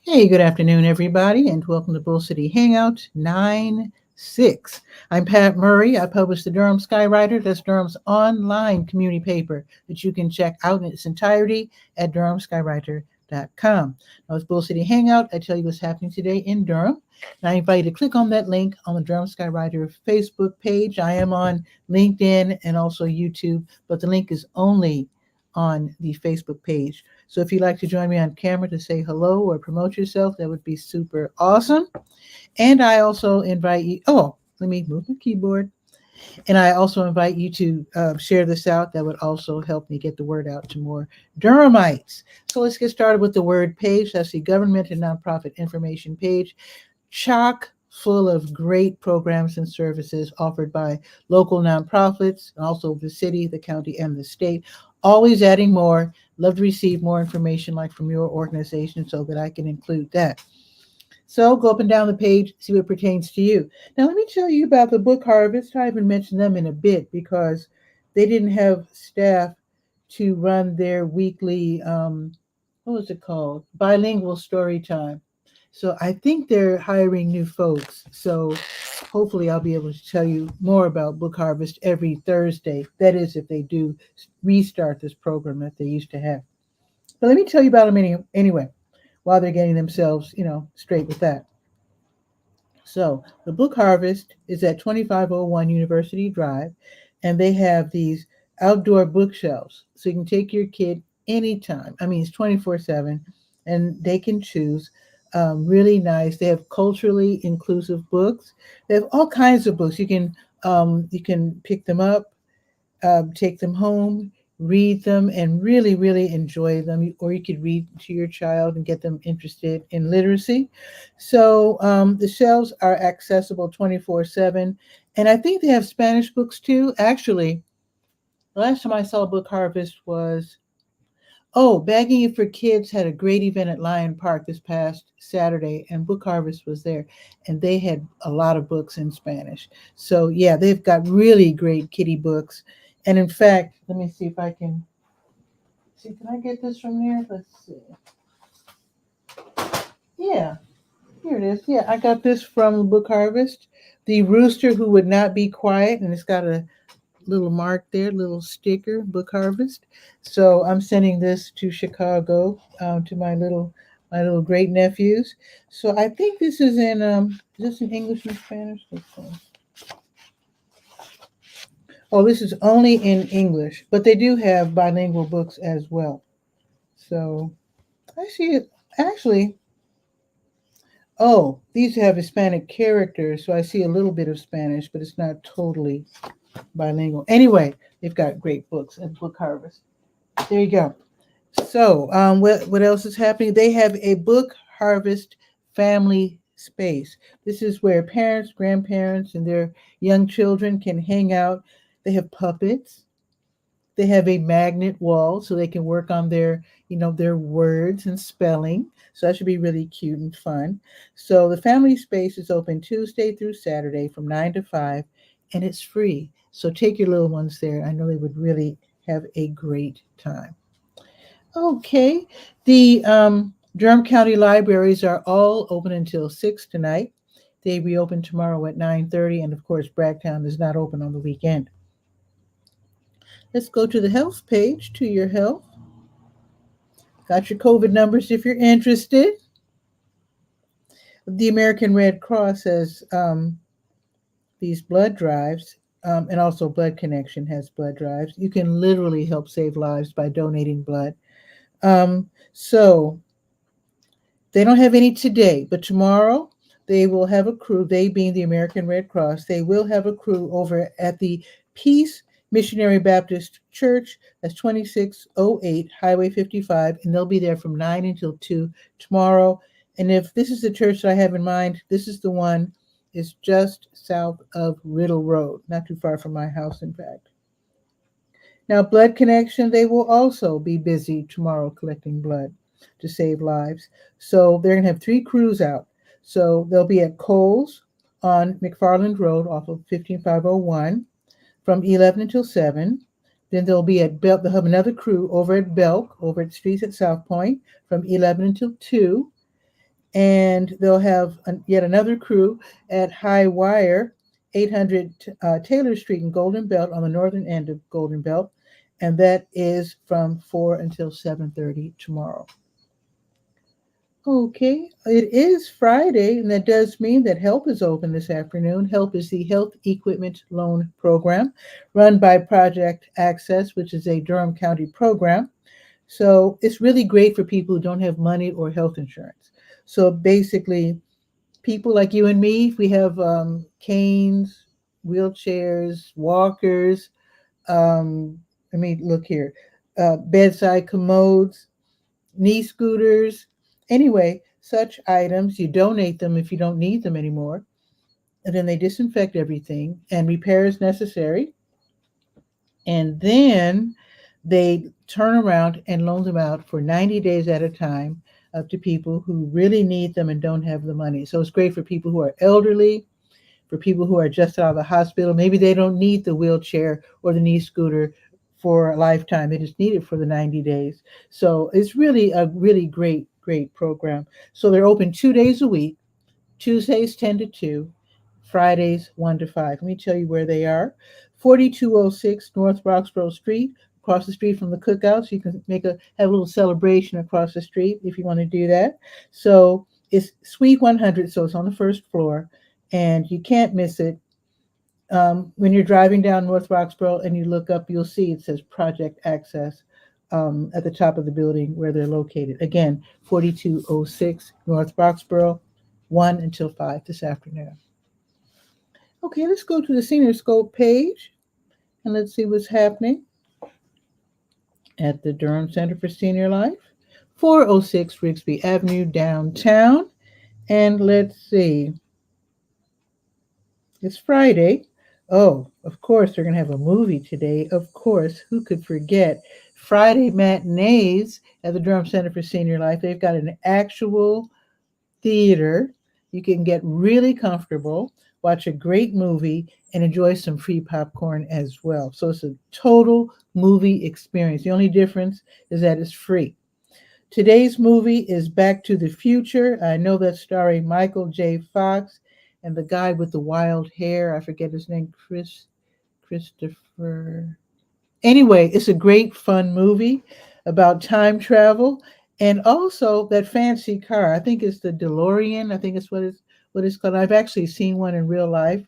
Hey, good afternoon, everybody, and welcome to Bull City Hangout 9-6. I'm Pat Murray. I publish the Durham Skywriter. That's Durham's online community paper that you can check out in its entirety at durhamskywriter.com. Now, it's Bull City Hangout. I tell you what's happening today in Durham. And I invite you to click on that link on the Durham Skywriter Facebook page. I am on LinkedIn and also YouTube, but the link is only on the Facebook page. So if you'd like to join me on camera to say hello or promote yourself, that would be super awesome. And I also invite you, let me move my keyboard. And I also invite you to share this out. That would also help me get the word out to more Durhamites. So let's get started with the word page. That's the government and nonprofit information page. Chock full of great programs and services offered by local nonprofits, and also the city, the county, and the state. Always adding more. Love to receive more information like from your organization so that I can include that. So go up and down the page, see what pertains to you. Now let me tell you about the book harvest. I haven't mentioned them in a bit because they didn't have staff to run their weekly, bilingual story time. So I think they're hiring new folks. So hopefully I'll be able to tell you more about Book Harvest every Thursday. That is, if they do restart this program that they used to have. But let me tell you about them anyway, while they're getting themselves, straight with that. So the Book Harvest is at 2501 University Drive, and they have these outdoor bookshelves. So you can take your kid anytime. I mean, it's 24/7, and they can choose. Really nice. They have culturally inclusive books. They have all kinds of books. You can pick them up, take them home, read them, and really, really enjoy them. Or you could read to your child and get them interested in literacy. So the shelves are accessible 24/7. And I think they have Spanish books too. Actually, the last time I saw Book Harvest was Bagging It for Kids had a great event at Lion Park this past Saturday, and Book Harvest was there, and they had a lot of books in Spanish. So, yeah, they've got really great kiddie books. And in fact, let me see if I can can I get this from there? Let's see. Yeah, here it is. Yeah, I got this from Book Harvest. The Rooster Who Would Not Be Quiet, and it's got a little mark there, little sticker, Book Harvest. So I'm sending this to Chicago to my little great nephews. So I think this is is this in English and Spanish? Let's see. Oh, this is only in English, but they do have bilingual books as well. So I see it actually. Oh, these have Hispanic characters, so I see a little bit of Spanish, but it's not totally bilingual. Anyway, they've got great books at Book Harvest. There you go. So what else is happening? They have a Book Harvest family space. This is where parents, grandparents, and their young children can hang out. They have puppets. They have a magnet wall so they can work on their words and spelling. So that should be really cute and fun. So the family space is open Tuesday through Saturday from 9 to 5, and it's free. So take your little ones there. I know they would really have a great time. Okay. The Durham County libraries are all open until 6 tonight. They reopen tomorrow at 9:30, and of course, Bragtown is not open on the weekend. Let's go to the health page, to your health. Got your COVID numbers if you're interested. The American Red Cross has these blood drives, and also Blood Connection has blood drives. You can literally help save lives by donating blood. So they don't have any today, but tomorrow they will have a crew, they being the American Red Cross, they will have a crew over at the Peace Missionary Baptist Church. That's 2608 Highway 55, and they'll be there from 9 until 2 tomorrow. And if this is the church that I have in mind, this is the one It's just south of Riddle Road, not too far from my house, in fact. Now, Blood Connection, they will also be busy tomorrow collecting blood to save lives. So they're going to have 3 crews out. So they'll be at Coles on McFarland Road off of 15501 from 11 until 7. Then they'll be at Belk. They'll have another crew over at Belk, over at Streets at South Point from 11 until 2. And they'll have yet another crew at High Wire, 800 Taylor Street in Golden Belt on the northern end of Golden Belt. And that is from 4 until 7:30 tomorrow. Okay, it is Friday, and that does mean that HELP is open this afternoon. HELP is the Health Equipment Loan Program run by Project Access, which is a Durham County program. So it's really great for people who don't have money or health insurance. So basically, people like you and me, if we have canes, wheelchairs, walkers, let me look here, bedside commodes, knee scooters. Anyway, such items, you donate them if you don't need them anymore. And then they disinfect everything and repairs necessary. And then they turn around and loan them out for 90 days at a time to people who really need them and don't have the money. So it's great for people who are elderly, for people who are just out of the hospital. Maybe they don't need the wheelchair or the knee scooter for a lifetime. They just need it for the 90 days. So it's really a really great program. So they're open 2 days a week, Tuesdays 10 to 2, Fridays 1 to 5. Let me tell you where they are. 4206 North Roxborough Street, across the street from the cookouts. You can have a little celebration across the street if you want to do that. So it's Suite 100, so it's on the first floor, and you can't miss it. When you're driving down North Roxborough and you look up, you'll see it says Project Access at the top of the building where they're located. Again, 4206 North Roxborough, 1 until 5 this afternoon. Okay, let's go to the Senior Scope page and let's see what's happening at the Durham Center for Senior Life, 406 Rigsby Avenue, downtown. And let's see, it's Friday. Oh, of course, they're going to have a movie today. Of course, who could forget Friday matinees at the Durham Center for Senior Life? They've got an actual theater. You can get really comfortable, watch a great movie, and enjoy some free popcorn as well. So it's a total movie experience. The only difference is that it's free. Today's movie is Back to the Future. I know that's starring Michael J. Fox and the guy with the wild hair. I forget his name, Christopher. Anyway, it's a great, fun movie about time travel and also that fancy car. I think it's the DeLorean. I think it's what it's called. I've actually seen one in real life.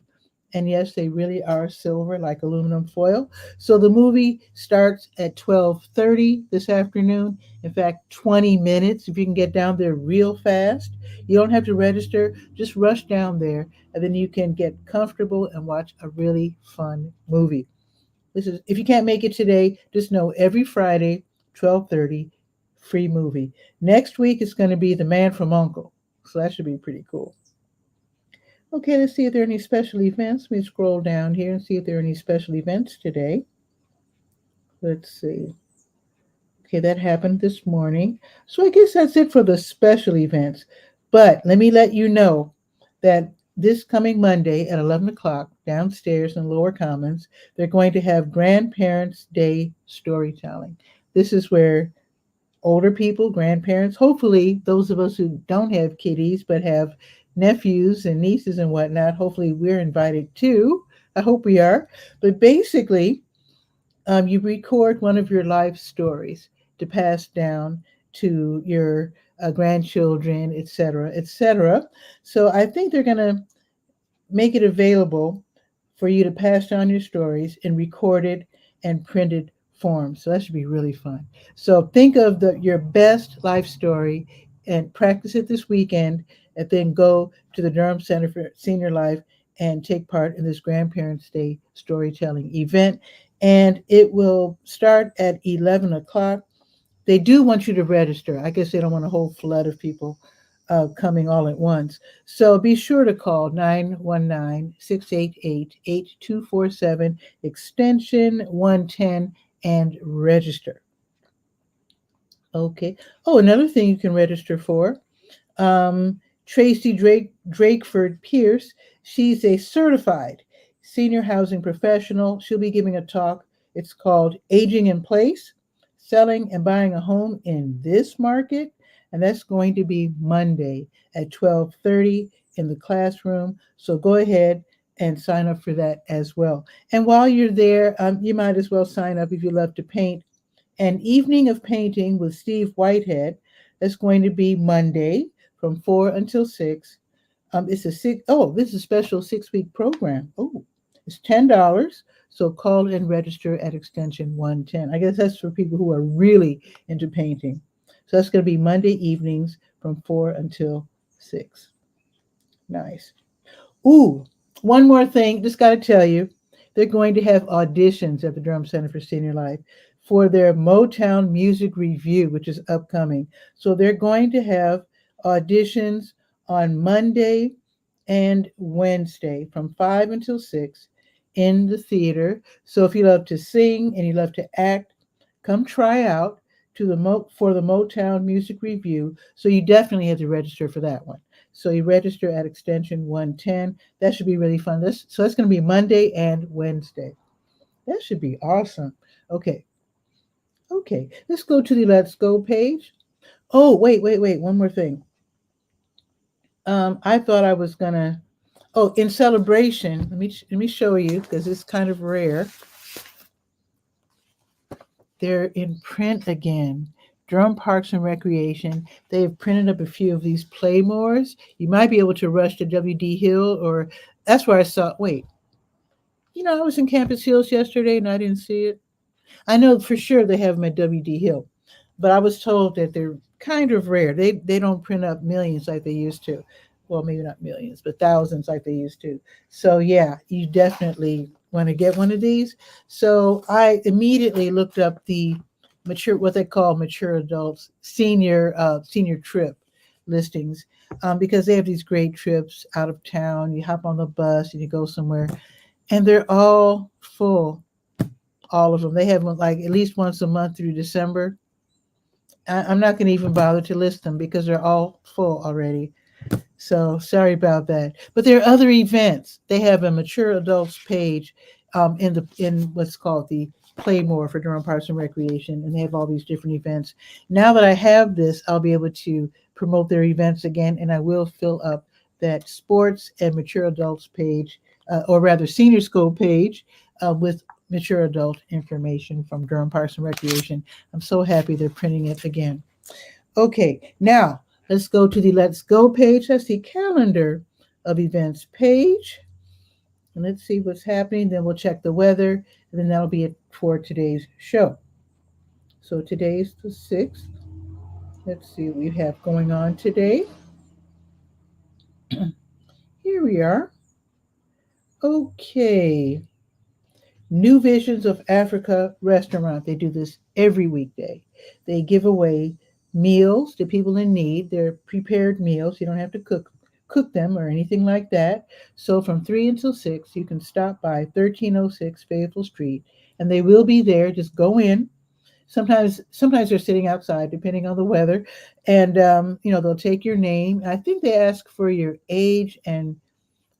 And yes, they really are silver, like aluminum foil. So the movie starts at 12:30 this afternoon. In fact, 20 minutes. If you can get down there real fast, you don't have to register. Just rush down there, and then you can get comfortable and watch a really fun movie. If you can't make it today, just know every Friday, 12:30, free movie. Next week is going to be The Man from U.N.C.L.E. So that should be pretty cool. Okay, let's see if there are any special events. Let me scroll down here and see if there are any special events today. Let's see. Okay, that happened this morning. So I guess that's it for the special events. But let me let you know that this coming Monday at 11 o'clock downstairs in Lower Commons, they're going to have Grandparents' Day storytelling. This is where older people, grandparents, hopefully those of us who don't have kiddies but have nephews and nieces and whatnot, hopefully we're invited too. I hope we are. But basically, you record one of your life stories to pass down to your grandchildren, etc., etc. So I think they're going to make it available for you to pass down your stories in recorded and printed form. So that should be really fun. So think of your best life story and practice it this weekend, and then go to the Durham Center for Senior Life and take part in this Grandparents' Day storytelling event. And it will start at 11 o'clock. They do want you to register. I guess they don't want a whole flood of people coming all at once. So be sure to call 919-688-8247 extension 110 and register. Okay. Oh, another thing you can register for, Tracy Drakeford Pierce. She's a certified senior housing professional. She'll be giving a talk. It's called Aging in Place, Selling and Buying a Home in This Market. And that's going to be Monday at 12:30 in the classroom. So go ahead and sign up for that as well. And while you're there, you might as well sign up if you love to paint. An evening of painting with Steve Whitehead. That's going to be Monday from 4 until 6. It's a six. Oh, this is a special 6-week program. Oh, it's $10. So call and register at extension 110. I guess that's for people who are really into painting. So that's going to be Monday evenings from 4 until 6. Nice. Ooh, one more thing. Just got to tell you, they're going to have auditions at the Durham Center for Senior Life for their Motown Music Review, which is upcoming. So they're going to have auditions on Monday and Wednesday from 5 until 6 in the theater. So if you love to sing and you love to act, come try out to for the Motown Music Review. So you definitely have to register for that one. So you register at extension 110. That should be really fun. So that's going to be Monday and Wednesday. That should be awesome. Okay. Let's go to the Let's Go page. Oh, wait. One more thing. I thought I was gonna. Oh, in celebration, let me show you because it's kind of rare. They're in print again. Durham Parks and Recreation. They have printed up a few of these Playmores. You might be able to rush to W.D. Hill, or that's where I saw. Wait, I was in Campus Hills yesterday and I didn't see it. I know for sure they have them at W.D. Hill, but I was told that they're kind of rare. They don't print up millions like they used to. Well, maybe not millions, but thousands like they used to. So yeah, you definitely want to get one of these. So I immediately looked up the what they call mature adults senior trip listings, because they have these great trips out of town. You hop on the bus and you go somewhere, and they're all full. All of them. They have them like at least once a month through December. I'm not going to even bother to list them because they're all full already. So sorry about that. But there are other events. They have a mature adults page in what's called the Playmore for Durham Parks and Recreation, and they have all these different events. Now that I have this, I'll be able to promote their events again, and I will fill up that sports and mature adults page, or rather senior school page, with mature adult information from Durham Parks and Recreation. I'm so happy they're printing it again. Okay, now let's go to the Let's Go page. That's the calendar of events page. And let's see what's happening. Then we'll check the weather, and then that'll be it for today's show. So today's the 6th. Let's see what we have going on today. Here we are. Okay. New Visions of Africa restaurant. They do this every weekday. They give away meals to people in need. They're prepared meals. You don't have to cook them or anything like that. So from 3 until 6, you can stop by 1306 Fayetteville Street, and they will be there. Just go in. Sometimes they're sitting outside, depending on the weather, and they'll take your name. I think they ask for your age and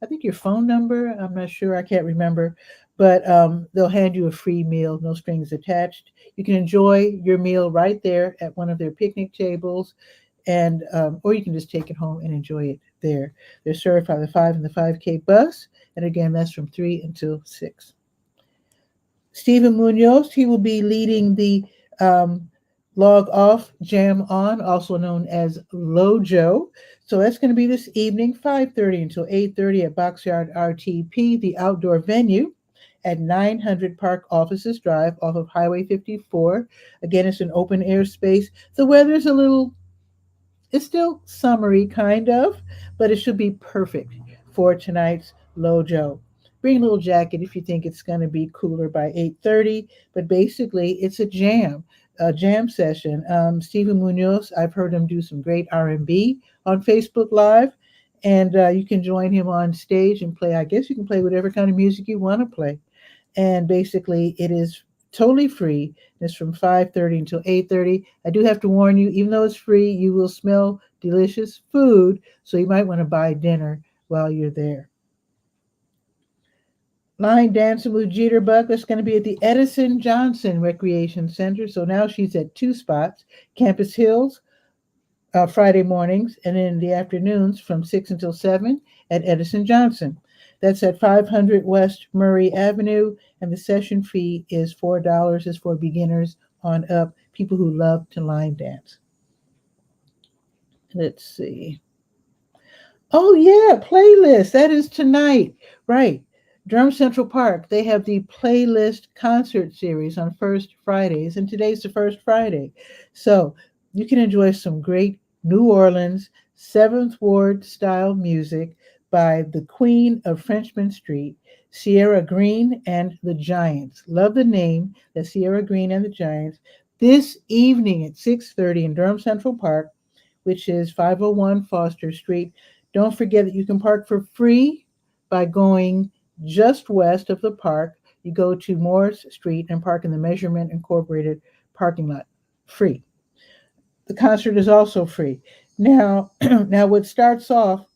I think your phone number. I'm not sure. I can't remember. But they'll hand you a free meal, no strings attached. You can enjoy your meal right there at one of their picnic tables, and or you can just take it home and enjoy it there. They're served by the 5 and the 5K bus, and again, that's from 3 until 6. Stephen Munoz, he will be leading the Log Off Jam On, also known as Lojo. So that's going to be this evening, 5:30 until 8:30 at Boxyard RTP, the outdoor venue at 900 Park Offices Drive off of Highway 54. Again, it's an open air space. The weather's it's still summery kind of, but it should be perfect for tonight's Lojo. Bring a little jacket if you think it's going to be cooler by 8:30, but basically it's a jam. jam session. Stephen Munoz, I've heard him do some great R&B on Facebook Live, and you can join him on stage and play. I guess you can play whatever kind of music you want to play. And basically, it is totally free. It's from 5:30 until 8:30. I do have to warn you, even though it's free, you will smell delicious food, so you might want to buy dinner while you're there. Line dancing with Jitterbug. That's going to be at the Edison Johnson Recreation Center. So now she's at two spots, Campus Hills, Friday mornings, and in the afternoons from 6 until 7 at Edison Johnson. That's at 500 West Murray Avenue, and the session fee is $4. Is for beginners on up, people who love to line dance. Let's see. Oh, yeah, playlist. That is tonight. Right. Durham Central Park, they have the playlist concert series on first Fridays, and today's the first Friday. So you can enjoy some great New Orleans 7th Ward style music by the Queen of Frenchman Street, Sierra Green and the Giants. Love the name, the Sierra Green and the Giants. This evening at 6:30 in Durham Central Park, which is 501 Foster Street. Don't forget that you can park for free by going just west of the park. You go to Morris Street and park in the Measurement Incorporated parking lot. Free. The concert is also free. Now what starts off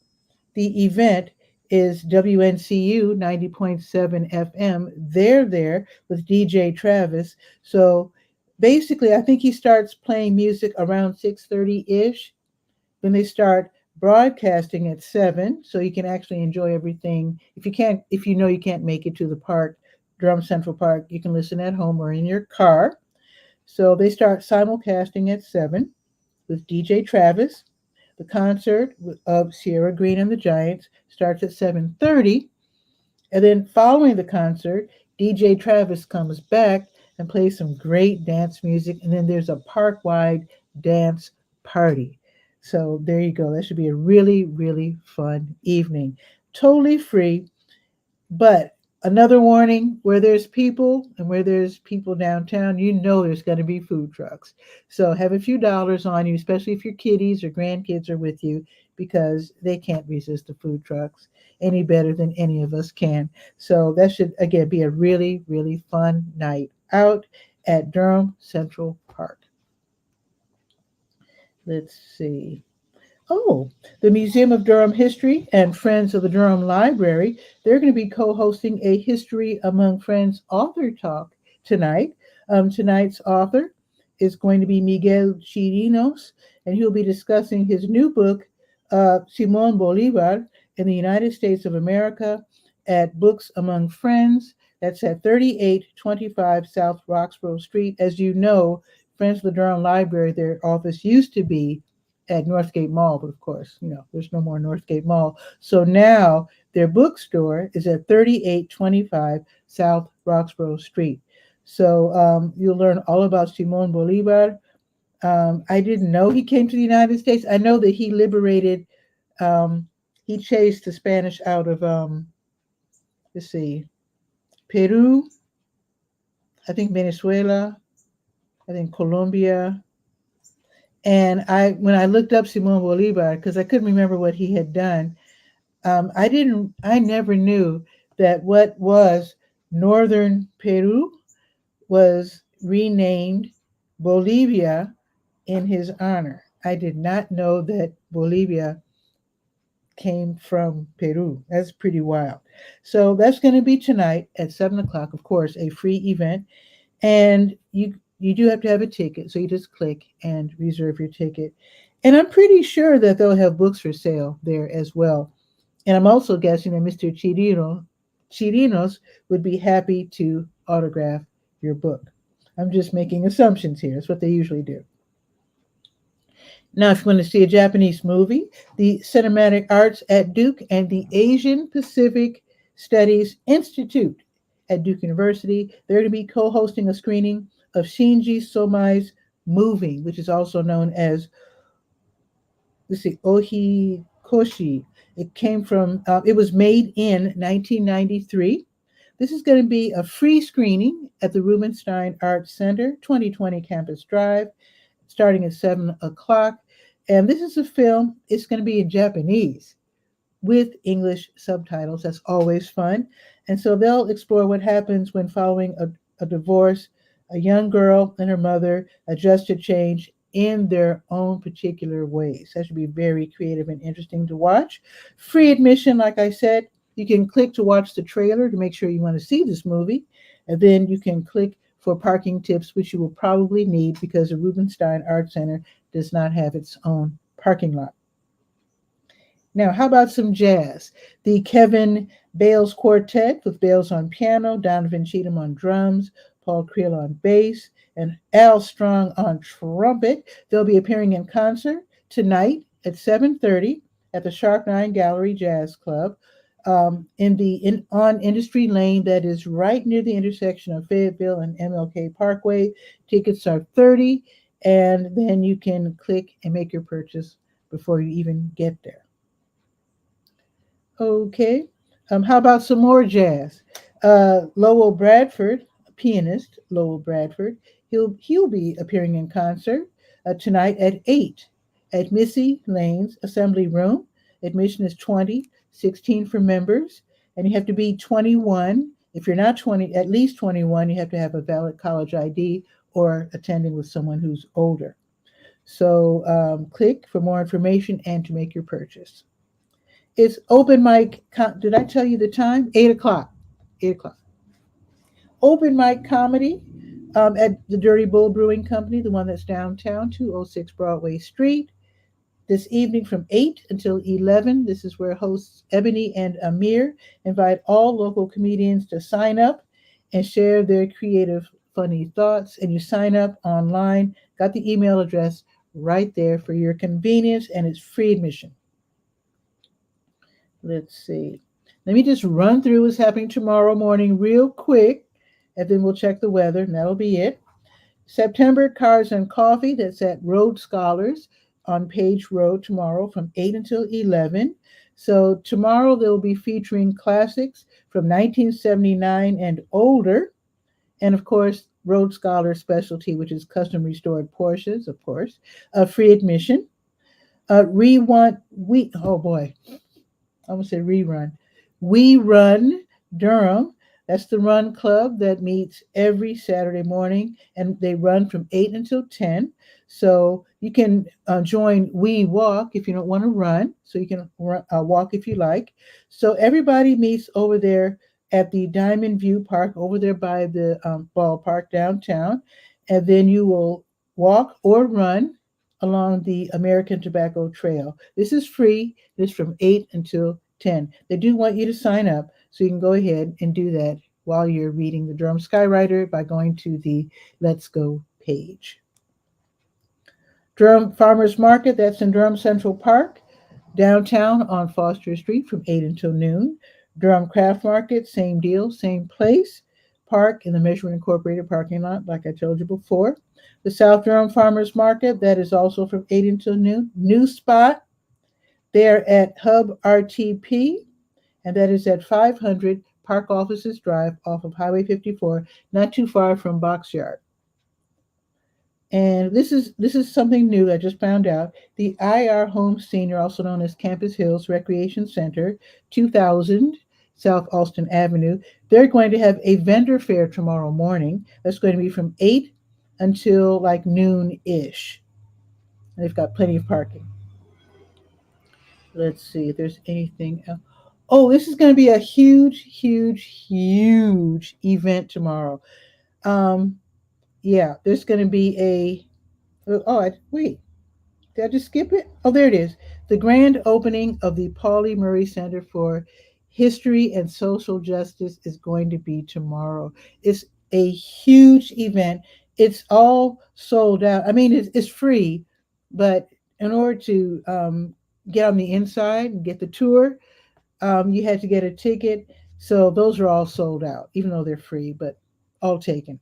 the event is WNCU 90.7 FM. They're there with DJ Travis. So basically, I think he starts playing music around 6:30-ish. Then they start broadcasting at 7, so you can actually enjoy everything. If you know you can't make it to the park, Durham Central Park, you can listen at home or in your car. So they start simulcasting at 7 with DJ Travis. The concert of Sierra Green and the Giants starts at 7:30, and then following the concert, DJ Travis comes back and plays some great dance music, and then there's a park-wide dance party. So there you go. That should be a really, really fun evening. Totally free, but another warning, where there's people and where there's people downtown, you know there's going to be food trucks. So have a few dollars on you, especially if your kiddies or grandkids are with you, because they can't resist the food trucks any better than any of us can. So that should, again, be a really, really fun night out at Durham Central Park. Let's see. Oh, the Museum of Durham History and Friends of the Durham Library, they're going to be co-hosting a History Among Friends author talk tonight. Tonight's author is going to be Miguel Chirinos, and he'll be discussing his new book, Simón Bolívar in the United States of America, at Books Among Friends. That's at 3825 South Roxborough Street. As you know, Friends of the Durham Library, their office used to be at Northgate Mall, but of course, there's no more Northgate Mall. So now their bookstore is at 3825 South Roxborough Street. So you'll learn all about Simón Bolívar. I didn't know he came to the United States. I know that he liberated, he chased the Spanish out of, let's see, Peru, I think Venezuela, I think Colombia. And when I looked up Simón Bolívar, because I couldn't remember what he had done, I never knew that what was northern Peru was renamed Bolivia in his honor. I did not know that Bolivia came from Peru. That's pretty wild. So that's going to be tonight at 7 o'clock, of course, a free event. And you do have to have a ticket, so you just click and reserve your ticket. And I'm pretty sure that they'll have books for sale there as well. And I'm also guessing that Mr. Chirinos would be happy to autograph your book. I'm just making assumptions here. That's what they usually do. Now, if you want to see a Japanese movie, the Cinematic Arts at Duke and the Asian Pacific Studies Institute at Duke University, they're going to be co-hosting a screening of Shinji Somai's Moving, which is also known as, Ohikoshi. It came from, it was made in 1993 This is going to be a free screening at the Rubenstein Arts Center, 2020 Campus Drive, starting at 7 o'clock. And this is a film, it's going to be in Japanese with English subtitles. That's always fun. And so they'll explore what happens when following a divorce, a young girl and her mother adjust to change in their own particular ways. That should be very creative and interesting to watch. Free admission, like I said, you can click to watch the trailer to make sure you want to see this movie. And then you can click for parking tips, which you will probably need because the Rubenstein Art Center does not have its own parking lot. Now, how about some jazz? The 𝗕𝗓𝗧𝗬 Quartet with Bales on piano, Donovan Cheatham on drums, Paul Creel on bass, and Al Strong on trumpet. They'll be appearing in concert tonight at 7:30 at the Sharp Nine Gallery Jazz Club on Industry Lane, that is right near the intersection of Fayetteville and MLK Parkway. Tickets are $30, and then you can click and make your purchase before you even get there. Okay. How about some more jazz? Lowell Bradford, pianist Lowell Bradford, he'll be appearing in concert tonight at 8 at Missy Lane's Assembly Room. Admission is $20, $16 for members, and you have to be 21. If you're not 20, at least 21, you have to have a valid college ID or attending with someone who's older. So click for more information and to make your purchase. It's open mic. Did I tell you the time? 8 o'clock. 8 o'clock. Open mic comedy at the Dirty Bull Brewing Company, the one that's downtown, 206 Broadway Street. This evening from 8 until 11. This is where hosts Ebony and Amir invite all local comedians to sign up and share their creative, funny thoughts. And you sign up online. Got the email address right there for your convenience, and it's free admission. Let's see. Let me just run through what's happening tomorrow morning real quick, and then we'll check the weather, and that'll be it. September Cars and Coffee, that's at Road Scholars on Page Road tomorrow from 8 until 11. So tomorrow they'll be featuring classics from 1979 and older, and of course, Road Scholar specialty, which is custom restored Porsches, of course, free admission. Oh boy. I almost said rerun. We Run Durham. That's the run club that meets every Saturday morning, and they run from 8 until 10. So you can join We Walk if you don't want to run. So you can walk if you like. So everybody meets over there at the Diamond View Park, over there by the ballpark downtown. And then you will walk or run along the American Tobacco Trail. This is free. It's from 8 until 10. They do want you to sign up, so you can go ahead and do that while you're reading the Durham Skywriter by going to the Let's Go page. Durham Farmers Market, that's in Durham Central Park, downtown on Foster Street from 8 until noon. Durham Craft Market, same deal, same place. Park in the Measurement Incorporated parking lot, like I told you before. The South Durham Farmers Market, that is also from 8 until noon. New spot, they're at Hub RTP, and that is at 500 Park Offices Drive off of Highway 54, not too far from Box Yard. And this is something new I just found out. The IR Home Senior, also known as Campus Hills Recreation Center, 2000 South Alston Avenue. They're going to have a vendor fair tomorrow morning. That's going to be from 8 until like noon-ish. And they've got plenty of parking. Let's see if there's anything else. Oh, this is going to be a huge, huge, huge event tomorrow. Yeah, there's going to be wait, did I just skip it? Oh, there it is. The grand opening of the Pauli Murray Center for History and Social Justice is going to be tomorrow. It's a huge event. It's all sold out. I mean, it's free, but in order to get on the inside and get the tour, you had to get a ticket. So those are all sold out, even though they're free, but all taken.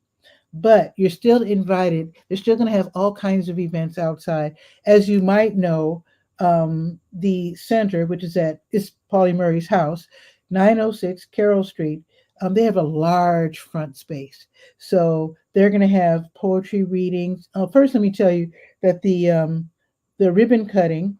But you're still invited. They're still going to have all kinds of events outside. As you might know, the center, which is Pauli Murray's house, 906 Carroll Street, they have a large front space. So they're going to have poetry readings. First, let me tell you that the ribbon cutting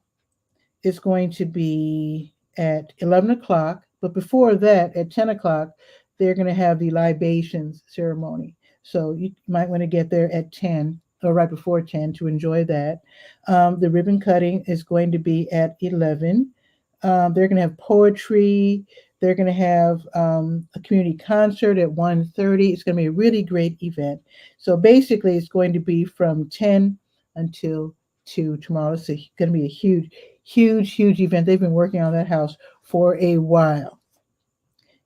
is going to be at 11 o'clock. But before that, at 10 o'clock, they're going to have the libations ceremony. So you might want to get there at 10 or right before 10 to enjoy that. The ribbon cutting is going to be at 11. They're going to have poetry. They're going to have a community concert at 1:30. It's going to be a really great event. So basically, it's going to be from 10 until 2 tomorrow. It's going to be a huge event. They've been working on that house for a while.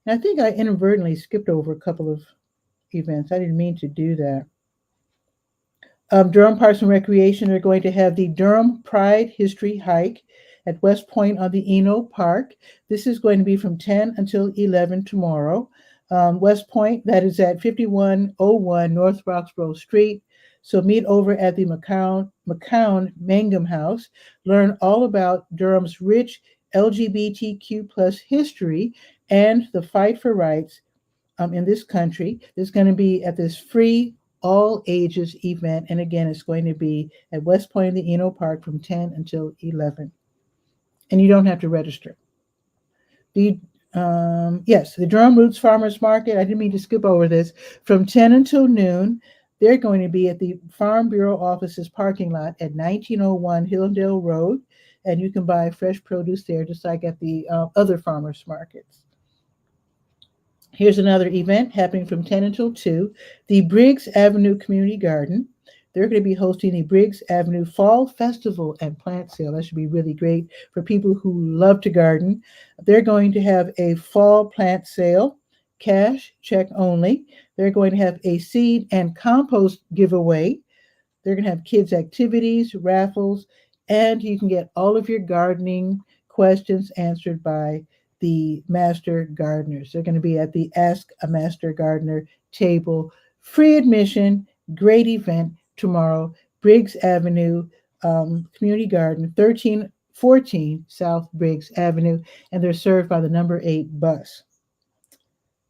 And I think I inadvertently skipped over a couple of events. I didn't mean to do that. Durham Parks and Recreation are going to have the Durham Pride History Hike at West Point on the Eno Park. This is going to be from 10 until 11 tomorrow. West Point, that is at 5101 North Roxborough Street. So meet over at the McCown Mangum House. Learn all about Durham's rich LGBTQ plus history and the fight for rights in this country. There's going to be at this free all ages event. And again, it's going to be at West Point in the Eno Park from 10 until 11. And you don't have to register. The Durham Roots Farmers Market, I didn't mean to skip over this, from 10 until noon. They're going to be at the Farm Bureau offices parking lot at 1901 Hilldale Road. And you can buy fresh produce there just like at the other farmers markets. Here's another event happening from 10 until 2. The Briggs Avenue Community Garden. They're going to be hosting the Briggs Avenue Fall Festival and Plant Sale. That should be really great for people who love to garden. They're going to have a fall plant sale, cash, check only. They're going to have a seed and compost giveaway. They're going to have kids' activities, raffles, and you can get all of your gardening questions answered by the master gardeners. They're going to be at the Ask a Master Gardener table. Free admission, great event tomorrow. Briggs Avenue Community Garden, 1314 South Briggs Avenue, and they're served by the number 8 bus.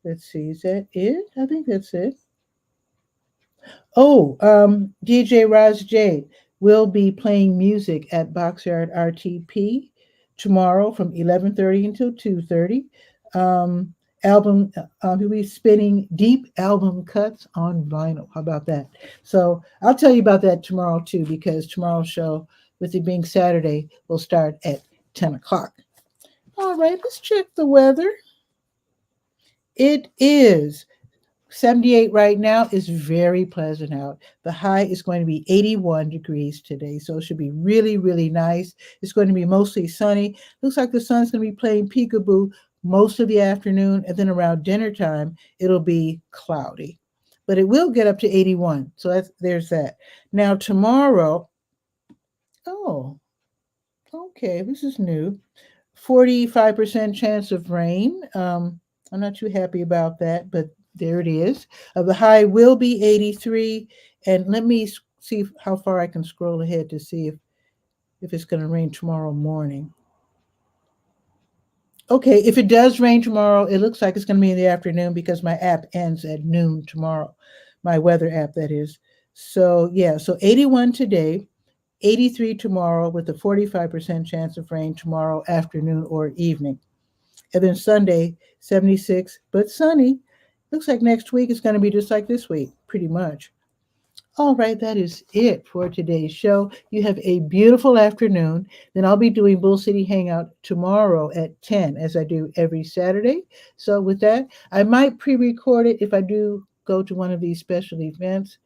Let's see, is that it? I think that's it. Oh, DJ Raz J will be playing music at Boxyard RTP tomorrow from 11:30 until 2:30. He'll be spinning deep album cuts on vinyl. How about that? So I'll tell you about that tomorrow too, because tomorrow's show, with it being Saturday, will start at 10 o'clock. All right, let's check the weather. It is 78 right now. Is very pleasant out. The high is going to be 81 degrees today, so it should be really, really nice. It's going to be mostly sunny. Looks like the sun's going to be playing peekaboo most of the afternoon, and then around dinner time, it'll be cloudy. But it will get up to 81, so there's that. Now tomorrow, oh, okay, this is new. 45% chance of rain. I'm not too happy about that, but there it is. The high will be 83. And let me see how far I can scroll ahead to see if it's going to rain tomorrow morning. Okay, if it does rain tomorrow, it looks like it's going to be in the afternoon because my app ends at noon tomorrow. My weather app, that is. So, yeah, so 81 today, 83 tomorrow with a 45% chance of rain tomorrow afternoon or evening. And then Sunday, 76, but sunny. Looks like next week is going to be just like this week, pretty much. All right, that is it for today's show. You have a beautiful afternoon. Then I'll be doing Bull City Hangout tomorrow at 10, as I do every Saturday. So with that, I might pre-record it if I do go to one of these special events.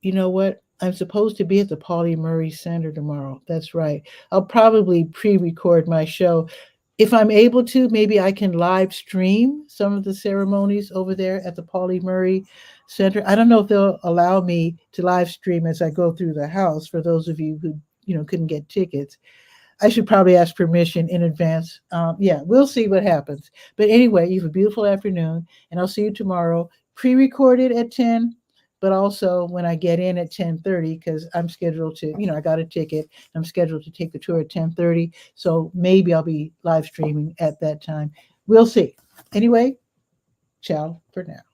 You know what? I'm supposed to be at the Pauli Murray Center tomorrow. That's right. I'll probably pre-record my show. If I'm able to, maybe I can live stream some of the ceremonies over there at the Pauli Murray Center. I don't know if they'll allow me to live stream as I go through the house. For those of you who couldn't get tickets, I should probably ask permission in advance. Yeah, we'll see what happens. But anyway, you have a beautiful afternoon, and I'll see you tomorrow. Pre-recorded at 10. But also when I get in at 10:30, because I'm scheduled to, I got a ticket. I'm scheduled to take the tour at 10:30. So maybe I'll be live streaming at that time. We'll see. Anyway, Ciao for now.